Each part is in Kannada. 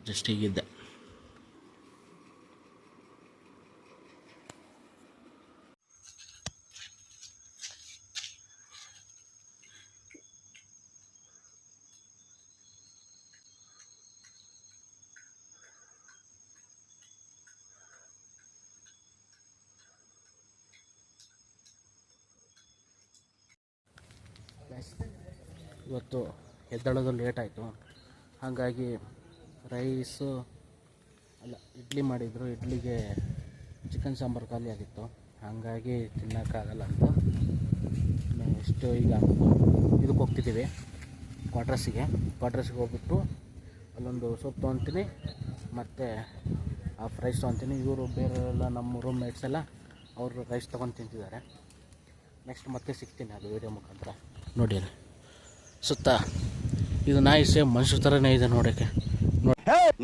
ಜಸ್ಟ್ ಹೀಗಿದ್ದೆ. ಇವತ್ತು ಎದ್ದೇಳೋದು ಲೇಟ್ ಆಯಿತು, ಹಾಗಾಗಿ ರೈಸು ಅಲ್ಲ ಇಡ್ಲಿ ಮಾಡಿದರು. ಇಡ್ಲಿಗೆ ಚಿಕನ್ ಸಾಂಬಾರು ಖಾಲಿ ಆಗಿತ್ತು, ಹಾಗಾಗಿ ತಿನ್ನೋಕ್ಕಾಗಲ್ಲ ಅಂತ ನೆಕ್ಸ್ಟು ಈಗ ಇದಕ್ಕೆ ಹೋಗ್ತಿದ್ದೀವಿ, ಕ್ವಾರ್ಟರ್ಸಿಗೆ ಹೋಗ್ಬಿಟ್ಟು ಅಲ್ಲೊಂದು ಸೊಪ್ಪು ತೊಗೊತೀನಿ ಮತ್ತು ಹಾಫ್ ರೈಸ್ ತೊಗೊತೀನಿ. ಇವರು ಬೇರೆಲ್ಲ ನಮ್ಮ ರೂಮ್ ಮೇಟ್ಸ್ ಎಲ್ಲ ಅವರು ರೈಸ್ ತೊಗೊಂಡು ತಿಂತಿದ್ದಾರೆ. ನೆಕ್ಸ್ಟ್ ಮತ್ತೆ ಸಿಗ್ತೀನಿ ಅದು ವೀಡಿಯೋ ಮುಖಾಂತರ. ನೋಡಿ ಅಲ್ಲಿ ಸುತ್ತ ಇದು ನಾಯಿ ಸೇಮ್ ಮನುಷ್ಯರ ಥರನೇ ಇದೆ ನೋಡೋಕ್ಕೆ.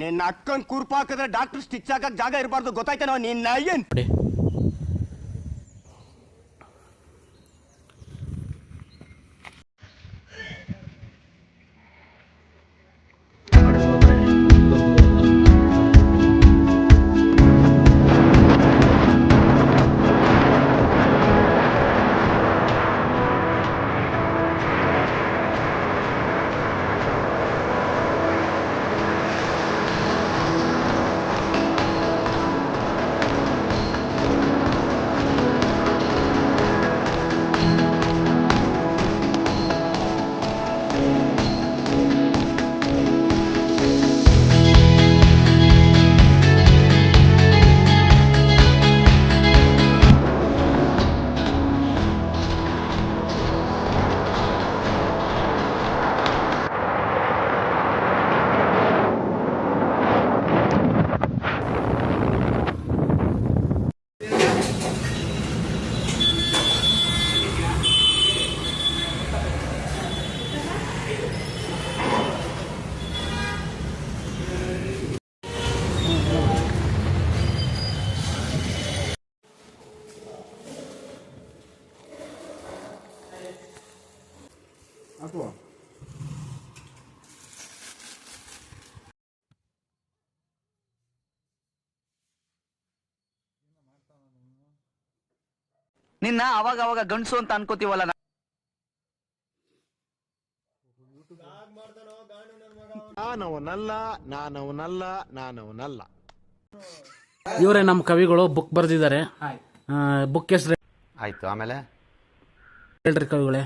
ನಿನ್ನ ಅಕ್ಕನ ಕೂರ್ಪ ಹಾಕಿದ್ರೆ ಡಾಕ್ಟರ್ ಸ್ಟಿಚ್ ಹಾಕಕ್ಕೆ ಜಾಗ ಇರಬಾರ್ದು, ಗೊತ್ತಾಯ್ತೇನೋ ನಿನ್ನ ಏನ್ ನೋಡಿ. ನಿನ್ನ ಅವಾಗ ಅವಾಗ ಗಂಡಸು ಅಂತ ಅನ್ಕೋತೀವಲ್ಲ. ನಾನವನಲ್ಲ. ಇವರೇ ನಮ್ಮ ಕವಿಗಳು, ಬುಕ್ ಬರೆದಿದ್ದಾರೆ. ಬುಕ್ ಹೆಸರು ಆಯ್ತು. ಆಮೇಲೆ ಹೇಳ್ರಿ ಕವಿಗಳೇ.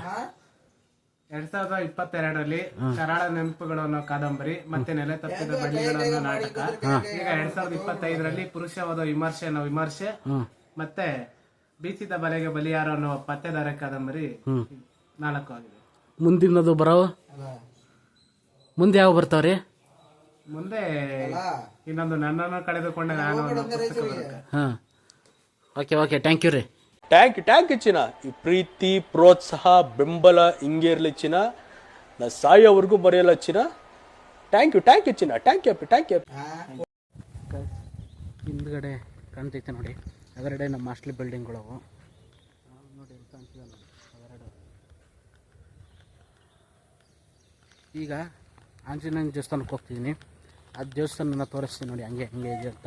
2022ರಲ್ಲಿ ಕರಾಳ ನೆನಪುಗಳು ಅನ್ನೋ ಕಾದಂಬರಿ ಮತ್ತೆ ನೆಲೆ ತಪ್ಪಿದ ಬಳ್ಳಿಗಳು ಅನ್ನೋ ನಾಟಕ. ಈಗ 2025ರಲ್ಲಿ ಪುರುಷವಾದ ವಿಮರ್ಶೆ ಅನ್ನೋ ವಿಮರ್ಶೆ ಮತ್ತೆ ಬೀಸಿದ ಬಲೆಗೆ ಬಲಿಯಾರ ಅನ್ನೋ ಪತ್ತೆದಾರ ಕಾದಂಬರಿ 4 ಆಗಿದೆ. ಮುಂದಿನದು ಬರೋ ಮುಂದೆ ಯಾವ ಬರ್ತಾವ್ರಿ? ಮುಂದೆ ಇನ್ನೊಂದು ನನ್ನನ್ನು ಕಳೆದುಕೊಂಡ ನಾನು ಅನ್ನೋ ಪುಸ್ತಕ ಬರುತ್ತೆ. ಹಾಂ, ಓಕೆ ಥ್ಯಾಂಕ್ ಯು ರೀ. ಟ್ಯಾಂಕ್ ಯು ಚಿನ್ನ. ಈ ಪ್ರೀತಿ, ಪ್ರೋತ್ಸಾಹ, ಬೆಂಬಲ ಹಿಂಗೆ ಇರಲಿ ಚಿನ್ನ. ನಾ ಸಾಯೋವರೆಗೂ ಬರೆಯಲ್ಲ ಚಿನ್ನ. ಥ್ಯಾಂಕ್ ಯು ಚಿನ್ನ. Thank you. ಹಿಂದ್ಗಡೆ ಕಾಣ್ತೈತೆ ನೋಡಿ, ಅದರಡೆ ನಮ್ಮ ಹಾಸ್ಟೆಲ್ ಬಿಲ್ಡಿಂಗ್ಗಳವು ನೋಡಿ ಅಂತ ಅಂತಿದೆ ನೋಡಿ ಅದರಡೆ. ಈಗ ಆಂಜನೇಯನ ದೇವಸ್ಥಾನಕ್ಕೆ ಹೋಗ್ತಿದ್ದೀನಿ, ಅದು ದೇವಸ್ಥಾನನ ತೋರಿಸ್ತೀನಿ ನೋಡಿ, ಹಂಗೆ ಇದೆ ಅಂತ.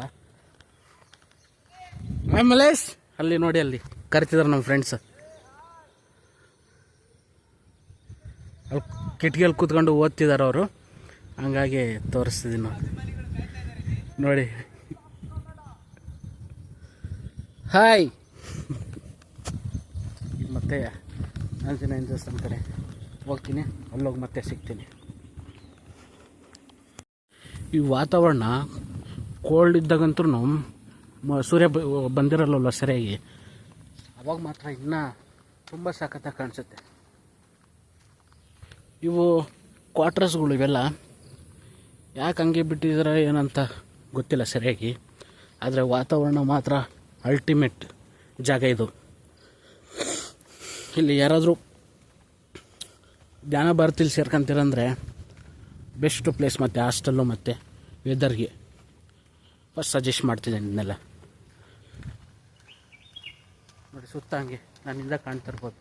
ಮಲೇಶ್ ಅಲ್ಲಿ ನೋಡಿ, ಅಲ್ಲಿ ಕರಿತಿದ್ದಾರೆ ನಮ್ಮ ಫ್ರೆಂಡ್ಸ್. ಅಲ್ಲಿ ಕಿಟಕಿಯಲ್ಲಿ ಕೂತ್ಕೊಂಡು ಓದ್ತಿದ್ದಾರೆ ಅವರು, ಹಂಗಾಗಿ ತೋರಿಸ್ತಿದ್ದೀನಿ ನೋಡಿ. ಹಾಯ್. ಮತ್ತೆ ಆಂಜನೇಯನ ದೇವಸ್ಥಾನ ಕಡೆ ಹೋಗ್ತೀನಿ, ಅಲ್ಲೋಗಿ ಮತ್ತೆ ಸಿಗ್ತೀನಿ. ಈ ವಾತಾವರಣ ಕೋಲ್ಡ್ ಇದ್ದಾಗಂತೂ ಸೂರ್ಯ ಬಂದಿರಲ್ಲ ಸರಿಯಾಗಿ, ಅವಾಗ ಮಾತ್ರ ಇನ್ನೂ ತುಂಬ ಸಖತ್ತಾಗಿ ಕಾಣಿಸುತ್ತೆ. ಇವು ಕ್ವಾರ್ಟರ್ಸ್ಗಳು ಇವೆಲ್ಲ ಯಾಕೆ ಹಂಗೆ ಬಿಟ್ಟಿದ್ದಾರೆ ಏನಂತ ಗೊತ್ತಿಲ್ಲ ಸರಿಯಾಗಿ, ಆದರೆ ವಾತಾವರಣ ಮಾತ್ರ ಅಲ್ಟಿಮೇಟ್ ಜಾಗ ಇದು. ಇಲ್ಲಿ ಯಾರಾದರೂ ಧ್ಯಾನ ಭಾರತಿಲಿ ಸೇರ್ಕೊಂತೀರಂದರೆ ಬೆಸ್ಟ್ ಪ್ಲೇಸ್. ಮತ್ತು ಹಾಸ್ಟೆಲ್ಲು ಮತ್ತು ವೆದರ್ಗೆ ಫಸ್ಟ್ ಸಜೆಸ್ಟ್ ಮಾಡ್ತಿದ್ದೇನೆ ಇದನ್ನೆಲ್ಲ ನೋಡಿ. ಸುತ್ತ ಹಂಗೆ ನನ್ನಿಂದ ಕಾಣ್ತಿರ್ಬೋದು,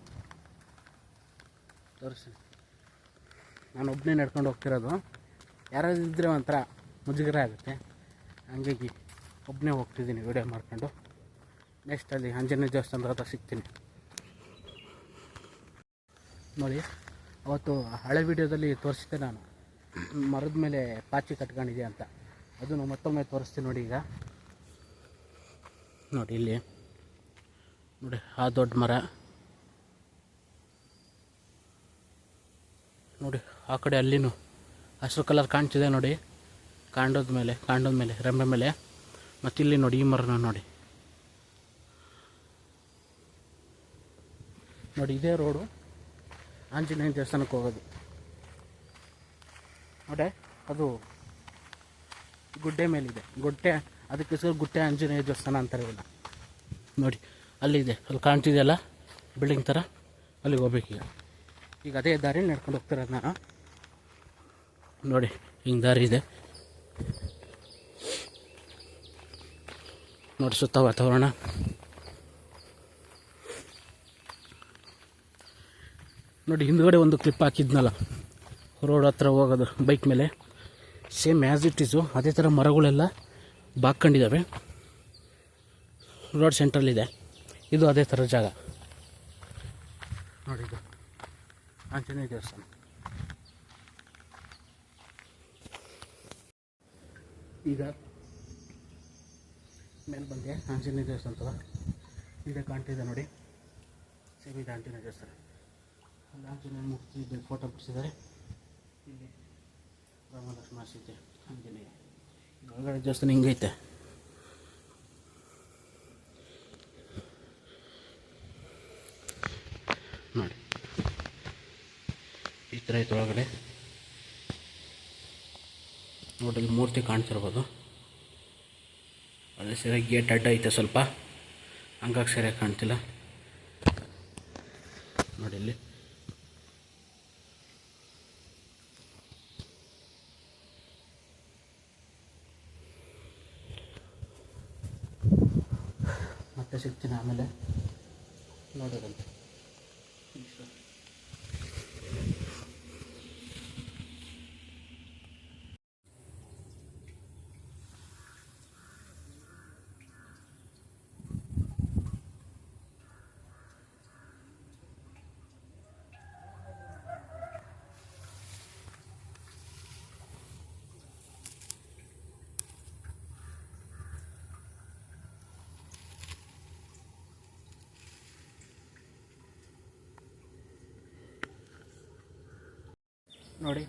ತೋರಿಸಿ. ನಾನು ಒಬ್ಬನೇ ನಡ್ಕೊಂಡು ಹೋಗ್ತಿರೋದು. ಯಾರಾದ್ರೂ ಇದ್ದರೆ ಒಂಥರ ಮುಜುಗರ ಆಗುತ್ತೆ. ಹಂಗಾಗಿ ಒಬ್ಬನೇ ಹೋಗ್ತಿದ್ದೀನಿ ವಿಡಿಯೋ ಮಾಡ್ಕೊಂಡು. ನೆಕ್ಸ್ಟ್ ಅಲ್ಲಿ ಆಂಜನೇಯ ದೇವಸ್ಥಾನದ ಹತ್ರ ಸಿಗ್ತೀನಿ ನೋಡಿ. ಅವತ್ತು ಹಳೆ ವಿಡಿಯೋದಲ್ಲಿ ತೋರಿಸಿದ್ದೆ ನಾನು ಮರದ ಮೇಲೆ ಪಾಚಿ ಕಟ್ಕೊಂಡಿದೆ ಅಂತ. ಅದನ್ನು ಮತ್ತೊಮ್ಮೆ ತೋರಿಸ್ತೀನಿ ನೋಡಿ. ಈಗ ನೋಡಿ ಇಲ್ಲಿ ನೋಡಿ ಆ ದೊಡ್ಡ ಮರ ನೋಡಿ, ಆ ಕಡೆ ಅಲ್ಲಿನೂ ಹಸಿರು ಕಲರ್ ಕಾಣ್ತಿದೆ ನೋಡಿ, ಕಾಂಡದ ಮೇಲೆ ರೆಂಬೆ ಮೇಲೆ. ಮತ್ತು ಇಲ್ಲಿ ನೋಡಿ ಈ ಮರನ ನೋಡಿ ಇದೇ ರೋಡು ಆಂಜನೇಯ ದೇವಸ್ಥಾನಕ್ಕೆ ಹೋಗೋದು ನೋಡಿ. ಅದು ಗುಡ್ಡೆ ಮೇಲಿದೆ, ಅದಕ್ಕೆ ಹೆಸರು ಗುಡ್ಡೆ ಆಂಜನೇಯ ದೇವಸ್ಥಾನ ಅಂತಾರೆ ಇಲ್ಲ ನೋಡಿ. ಅಲ್ಲಿದೆ, ಅಲ್ಲಿ ಕಾಣ್ತಿದೆಯಲ್ಲ ಬಿಲ್ಡಿಂಗ್ ಥರ, ಅಲ್ಲಿಗೆ ಹೋಗ್ಬೇಕೀಗ. ಈಗ ಅದೇ ದಾರಿ ನಡ್ಕೊಂಡು ಹೋಗ್ತಿರೋದು ನಾನು ನೋಡಿ. ಹಿಂಗೆ ದಾರಿ ಇದೆ ನೋಡಿ, ಸುತ್ತ ವಾತಾವರಣ ನೋಡಿ. ಹಿಂದುಗಡೆ ಒಂದು ಕ್ಲಿಪ್ ಹಾಕಿದ್ನಲ್ಲ ರೋಡ್ ಹತ್ರ ಹೋಗೋದು ಬೈಕ್ ಮೇಲೆ, ಸೇಮ್ ಆ್ಯಸ್ ಇಟ್ ಈಸು ಅದೇ ಥರ ಮರಗಳೆಲ್ಲ ಬಾಕ್ಕೊಂಡಿದ್ದಾವೆ. ರೋಡ್ ಸೆಂಟ್ರಲ್ಲಿದೆ, ಇದು ಅದೇ ಥರ ಜಾಗ ನೋಡಿ. ಇದು ಆಂಜನೇಯ ದೇವಸ್ಥಾನ. ಈಗ ಮೇಲೆ ಬಂದೆ ಆಂಜನೇಯ ದೇವಸ್ಥಾನ ಹಿಂದೆ ಕಾಣ್ತಿದೆ ನೋಡಿ, ಸೇಮ್ ಇದೆ ಆಂಜನೇಯ ದೇವಸ್ಥಾನ. ಅಲ್ಲಿ ಆಂಜನೇಯ ಮೂರ್ತಿ ಫೋಟೋ ಬಿಡಿಸಿದ್ದಾರೆ. ಇಲ್ಲಿ ರಾಮಲಕ್ಷ್ಮಣ ಸೀತೆ ಆಂಜನೇಯ. ಒಳಗಡೆ ದೇವಸ್ಥಾನ ಹಿಂಗೈತೆ ನೋಡಿ, ಈ ಥರ ಐತೆ ಒಳಗಡೆ ನೋಡಿ. ಇಲ್ಲಿ ಮೂರ್ತಿ ಕಾಣ್ತಿರ್ಬೋದು. ಅದೇ ಸರಿಯಾಗಿ ಗೇಟ್ ಅಡ್ಡ ಐತೆ ಸ್ವಲ್ಪ, ಹಂಗಾಗಿ ಸರಿಯಾಗಿ ಕಾಣ್ತಿಲ್ಲ ನೋಡಿ. ಇಲ್ಲಿ ಮತ್ತೆ ಸಿಗ್ತೀನಿ ಆಮೇಲೆ ನೋಡೋದಂತೆ. ನೋಡಿ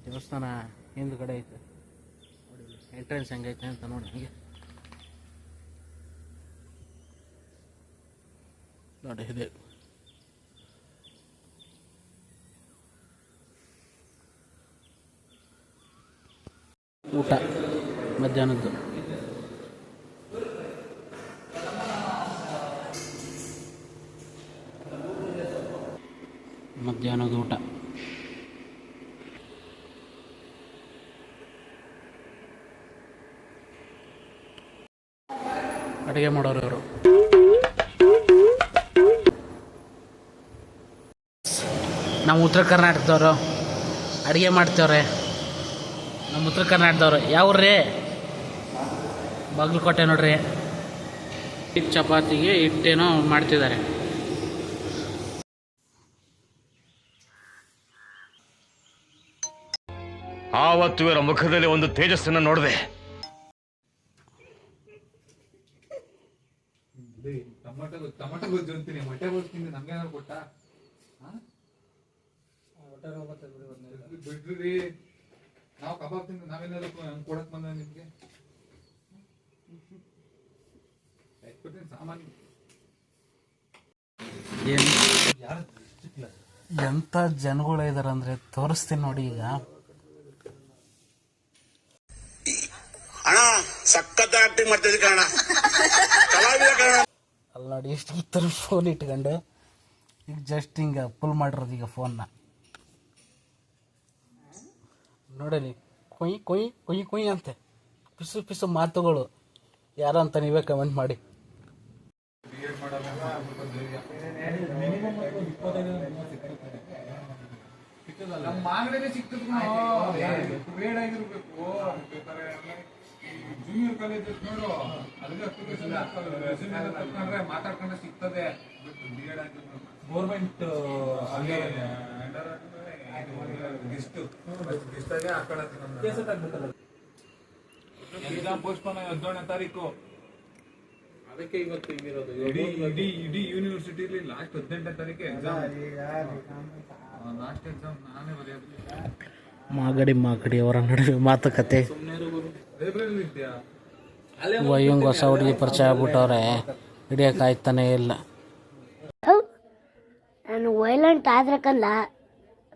ದೇವಸ್ಥಾನ ಹಿಂದ್ಗಡೆ ಐತೆ ನೋಡಿ, ಎಂಟ್ರೆನ್ಸ್ ಹೆಂಗೈತೆ ಅಂತ ನೋಡಿ. ಹಂಗೆ ನೋಡಿ ಇದೆ ಊಟ ಮಧ್ಯಾಹ್ನದ್ದು. ಮಧ್ಯಾಹ್ನದ ಊಟ ಅಡುಗೆ ಮಾಡೋರು ಇವರು. ನಮ್ಮ ಉತ್ತರ ಕರ್ನಾಟಕದವರು ಅಡುಗೆ ಮಾಡ್ತೇವ್ರೆ. ನಮ್ಮ ಉತ್ತರ ಕರ್ನಾಟಕದವರು ಯಾವ್ರಿ? ಬಾಗಲಕೋಟೆ ನೋಡ್ರಿ. ಚಪಾತಿಗೆ ಹಿಟ್ಟೇನೋ ಮಾಡ್ತಿದ್ದಾರೆ. ಆವತ್ತು ಇವರ ಮುಖದಲ್ಲಿ ಒಂದು ತೇಜಸ್ಸನ್ನು ನೋಡಿದೆ. ಟೊಮೆಟೊ ಗೊಜ್ಜು ಅಂತೀನಿ, ಮೊಟ್ಟೆ ಗೊಜ್ಜು ನಮ್ಗೇನಾದ್ರು ಕೊಟ್ಟ ಬಿಡ್ರಿ. ನಾವು ಕಬಾಬ್ ತಿಂದು ನಾವೇನಾದ್ರು ಕೊಡಕ್ ಬಂದ ನಿಮ್ಗೆ ಸಾಮಾನ್ಯ. ಎಂಥ ಜನಗಳು ಇದಾರೆ ಅಂದ್ರೆ ತೋರಿಸ್ತೀನಿ ನೋಡಿ. ಈಗ ಅಣ್ಣ ಸಖತ್ ಆಕ್ಟಿಂಗ್ ಮಾಡ್ತಿದ್ದೆ ಕಣ, ಅಲ್ಲಿ ನೋಡಿ ಎಷ್ಟು ಈ ಥರ ಫೋನ್ ಇಟ್ಕೊಂಡು ಈಗ ಜಸ್ಟ್ ಹಿಂಗೆ ಫುಲ್ ಮಾಡಿರೋದು. ಈಗ ಫೋನ್ನ ನೋಡಲಿ ಕೊಯ್ ಕೊಯ್ ಕೊಯ್ ಕೊಯ್ ಅಂತೆ ಪಿಸು ಪಿಸು ಮಾತುಗಳು. ಯಾರು ಅಂತ ನೀವೇ ಕಮೆಂಟ್ ಮಾಡಿ. ನಮ್ಮ ಮಾಗಡಿಗೆ ಸಿಕ್ಕಿದ್ರು ಗ್ರೇಡ್ ಆಗಿರ್ಬೇಕು. ಜೂನಿಯರ್ ಕಾಲೇಜ್ ನೋಡು, ಅಲ್ಲಿಗೆ ಅಪ್ಲಿಕೇಶನ್ ಹಾಕೊಂಡ್ರೆ ಮಾತಾಡ್ಕೊಂಡ್ರೆ ಸಿಗ್ತದೆ. ಗೌರ್ಮೆಂಟ್ ಎಕ್ಸಾಮ್ ಪೋಸ್ಟ್ಪೋನ್ 17ನೇ ತಾರೀಕು. ಅದಕ್ಕೆ ಇವತ್ತು ಹಿಂಗಿರೋದು. ಇಡೀ ಯೂನಿವರ್ಸಿಟಿಲಿ ಲಾಸ್ಟ್ 18ನೇ ತಾರೀಕು ಎಕ್ಸಾಮ್. ಲಾಸ್ಟ್ ಎಕ್ಸಾಮ್ ನಾನೇ ಬರೆಯೋದು. ಮಾಗಡಿ ಅವರ ನಡುವೆ ಮಾತುಕತೆ. ಲೈಬ್ರರಿ ಇದೆಯಾ? ವಯ್ಯಂಗ್ ಹೊಸ ಹುಡುಗಿ ಪರಿಚಯ ಆಗ್ಬಿಟ್ಟವ್ರೆ, ಹಿಡಿಯೋಕ್ಕಾಯ್ತಾನೆ ಇಲ್ಲ. ನಾನು ವೈಲೆಂಟ್ ಆದ್ರೆ ಕಂದ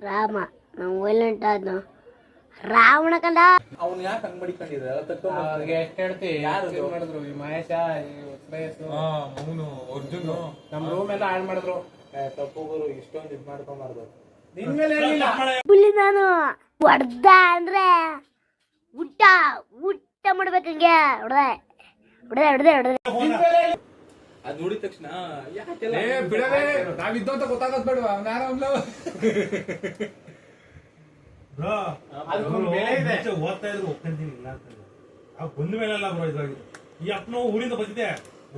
ರಾಮ, ನಾನು ವೈಲೆಂಟ್ ಆದ ರಾವಣ ಕಂದ. ಅವ್ನು ಯಾಕೆ ಹಂಗ್ ಮಡಿಕೊಂಡಿದ್ರೆ ಅವ್ರಿಗೆ ಎಷ್ಟು ಹೇಳ್ತಿ? ಯಾರು ಮಾಡಿದ್ರು? ಈ ಮಹೇಶ, ಈ ಶ್ರೇಯಸ್ಸು, ಅವನು ಅರ್ಜುನ್ ನಮ್ ರೂಮ್ ಎಲ್ಲ ಹಾಳು ಮಾಡಿದ್ರು. ತಪ್ಪುಗಳು ಇಷ್ಟೊಂದು ಇದ್ ಮಾಡ್ಕೊಂಬಾರ್ದು. ನಿನ್ ಮೇಲೆ ಏನಿಲ್ಲ. ಬುಲ್ಲಿ ನಾನು ಹೊಡ್ದ ಅಂದ್ರೆ ಊಟ ಮಾಡ್ಬೇಕಂಗೆ ಹೊಡೆದೆ. ಅದ್ ನೋಡಿದ ತಕ್ಷಣ ಬಿಡಲೇ, ನಾವಿದ್ದು ಅಂತ ಗೊತ್ತಾಗದ್ ಬೇಡವಾ? ಓದ್ತಾ ಇದ್ರು ಒಪ್ಕೊಂತೀನಿ ಇಲ್ಲ ಅಂತಂದ್ರೆ ಅವ್ ಬಂದ ಮೇಲೆಲ್ಲ ಬ್ರೋ ಇದಾಗಿದೆ. ಈ ಅಪ್ಪನ ಊರಿಂದ ಬಂದಿದೆ,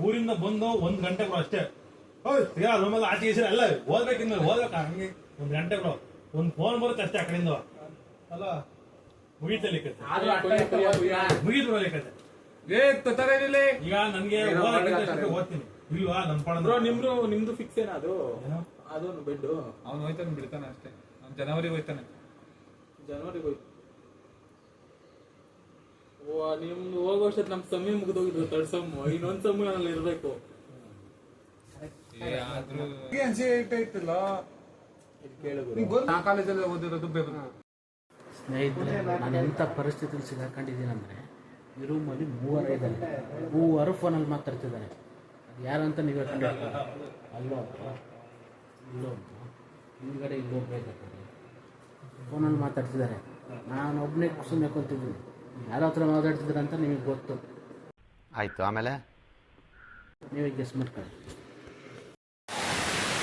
ಊರಿಂದ ಬಂದು 1 ಗಂಟೆ ಬ್ರೋ ಅಷ್ಟೇ. ರೂಮಲ್ಲಿ ಆಚೆ ಎಲ್ಲ ಓದ್ಬೇಕಿಂದ ಓದ್ಬೇಕ ಹಂಗೆ 1 ಗಂಟೆ ಬ್ರೋ. ಒಂದ್ ಫೋನ್ ಬರುತ್ತೆ ಅಷ್ಟೇ ಆ ಕಡೆಯಿಂದ. ಅಲ್ಲ ಮುಗೀತಲ್ಲಿ ಕತೆ, ಮುಗೀತು ಬ್ರೋ ಕತೆ. ಈಗ ನನ್ಗೆ ಓದ್ತೀನಿ ಇಲ್ವಾ ನನ್ ಪಾಡ. ನಿಮ್ದು ಫಿಕ್ಸ್ ಏನ ಅದು? ಅದೊಂದು ಬೆಡ್ ಅವ್ನು ಹೋಯ್ತಾನೆ, ಬಿಡ್ತಾನೆ ಅಷ್ಟೇ. ಅವ್ನು ಜನವರಿಗೆ ಹೋಯ್ತಾನೆ. ಜನವರಿಗೆ ಹೋಯ್ತು. ನಿಮ್ದು ಹೋಗೋ ವರ್ಷದ ನಮ್ ಸಮಯ ಮುಗಿದೋಗಿದ್ರು. 3rd ಸಮ್, ಇನ್ನೊಂದ್ ಸಮ್ ಅಲ್ಲಿ ಇರ್ಬೇಕು. ನಾ ಕಾಲೇಜಲ್ಲಿ ಓದಿರೋದು ಬೇರೆ. ಸ್ನೇಹಿತರೆ, ನಾನು ಎಂಥ ಪರಿಸ್ಥಿತಿಲಿ ಸಿಗಾಕೊಂಡಿದ್ದೀನಂದರೆ, ಈ ರೂಮಲ್ಲಿ 3 ಇದ್ದಾರೆ, 3 ಫೋನಲ್ಲಿ ಮಾತಾಡ್ತಿದ್ದಾರೆ. ಅದು ಯಾರಂತ ನೀವು ಹೇಳ್ಕೊಂಡಿರ್ತಾರೆ. ಇಲ್ಲೊಬ್ಬರು ಹಿಂದ್ಗಡೆ ಇಲ್ಲೊಬ್ಬರೇ ಇದ್ದಾರೆ, ಫೋನಲ್ಲಿ ಮಾತಾಡ್ತಿದ್ದಾರೆ. ನಾನು ಒಬ್ಬನೇ ಸುಮ್ಮನೆ ಕೂತಿದ್ದೀನಿ. ಯಾರ ಹತ್ರ ಮಾತಾಡ್ತಿದ್ದಾರೆ ಅಂತ ನಿಮಗೆ ಗೊತ್ತು. ಆಯ್ತು, ಆಮೇಲೆ ನೀವೇ ಗೆಸ್ ಮಾಡ್ಕೊಳ್ಳಿ.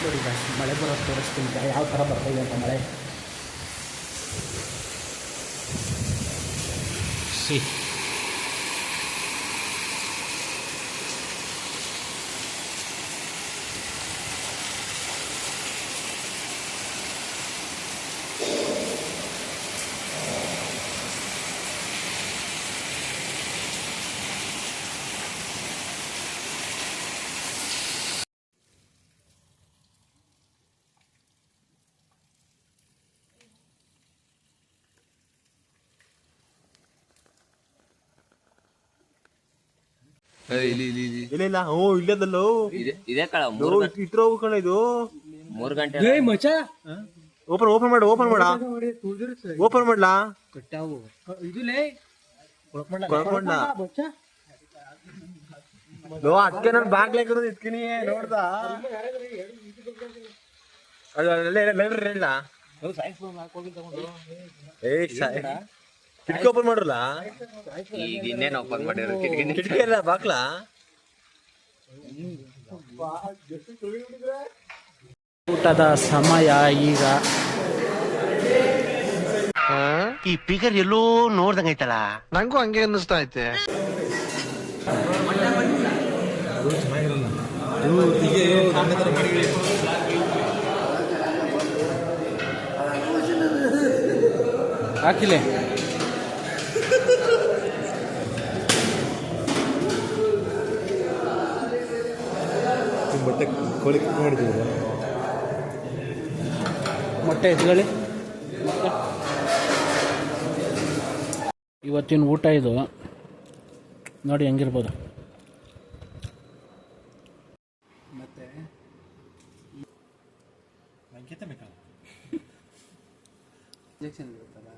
ನೋಡಿ ಮಳೆ ಬರೋದು ತೋರಿಸ್ತೀನಿ, ಯಾವ ಥರ ಬರ್ತಾಯಿದೆ ಅಂತ ಮಳೆ. ಸಿ ಇಲ್ಲ ಇಲ್ಲದಲ್ಲೋ ಇದೇ ಕಳ ಇಟ್ರ ಕಣ ಇದು 3 ಗಂಟೆ. ಓಪನ್ ಮಾಡ್ಲಾ ಅದಕ್ಕೆ ನಾನು ಬಾಗ್ಲ ಇಟ್ಕಿನಿ ನೋಡ್ದ ಲೈಬ್ರರಿ ಇಲ್ಲ. ಕಿಟಕಿ ಓಪನ್ ಮಾಡ್ರಲ್ಲ, ಈಗ ಇನ್ನೇನು ಓಪನ್ ಮಾಡಿರೋ ಕಿಟಕಿ ಎಲ್ಲ ಬಾಕ್ಲಾ. ಊಟದ ಸಮಯ ಈಗ. ಈ ಫಿಗರ್ ಎಲ್ಲೋ ನೋಡ್ದಂಗೈತಲ್ಲ, ನಂಗೂ ಹಂಗೆ ಅನ್ನಿಸ್ತಾ ಐತೆ. ಹಾಕಿಲೆ ಮೊಟ್ಟೆ ಎತ್ಕೊಳ್ಳಿ. ಇವತ್ತಿನ ಊಟ ಇದು ನೋಡಿ ಹೆಂಗಿರ್ಬೋದು. ಮತ್ತೆ ಇಂಜೆಕ್ಷನ್ ಇರುತ್ತಲ್ಲ,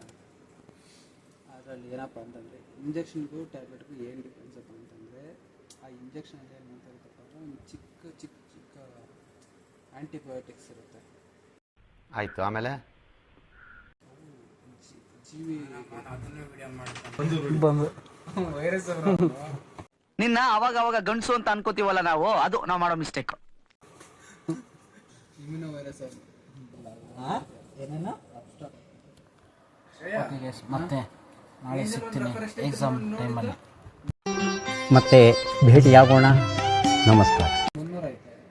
ಅದರಲ್ಲಿ ಏನಪ್ಪ ಅಂತಂದರೆ ಇಂಜೆಕ್ಷನ್ಗೂ ಟ್ಯಾಬ್ಲೆಟ್ಗೂ ಏನು ಡಿಫ್ರೆನ್ಸ್ ಅಪ್ಪ ಅಂತಂದರೆ, ಆ ಇಂಜೆಕ್ಷನಲ್ಲಿ ಏನು ಅಂತ ಇರುತ್ತಪ್ಪ ಅಂದರೆ ಒಂದು ಚಿಕ್ಕ ಚಿಕ್ಕ ಚಿಕ್ಕ ಆ್ಯಂಟಿಬಯೋಟಿಕ್ಸ್ ಇರುತ್ತೆ. ಆಯ್ತು, ಆಮೇಲೆ ಜೀವಿ ವೈರಸ್ ನಿನ್ನ ಅವಾಗ ಗಂಡಸು ಅಂತ ಅನ್ಕೋತೀವಲ್ಲ ನಾವು, ಅದು ನಾವು ಮಾಡೋ ಮಿಸ್ಟೇಕ್. ಇಮ್ಯುನೋ ವೈರಸ್ ಮತ್ತೆ ನಾಳೆ ಸಿಗ್ತೀನಿ ಎಕ್ಸಾಮ್ ಟೈಮಲ್ಲಿ. ಮತ್ತೆ ಭೇಟಿಯಾಗೋಣ. ನಮಸ್ಕಾರ.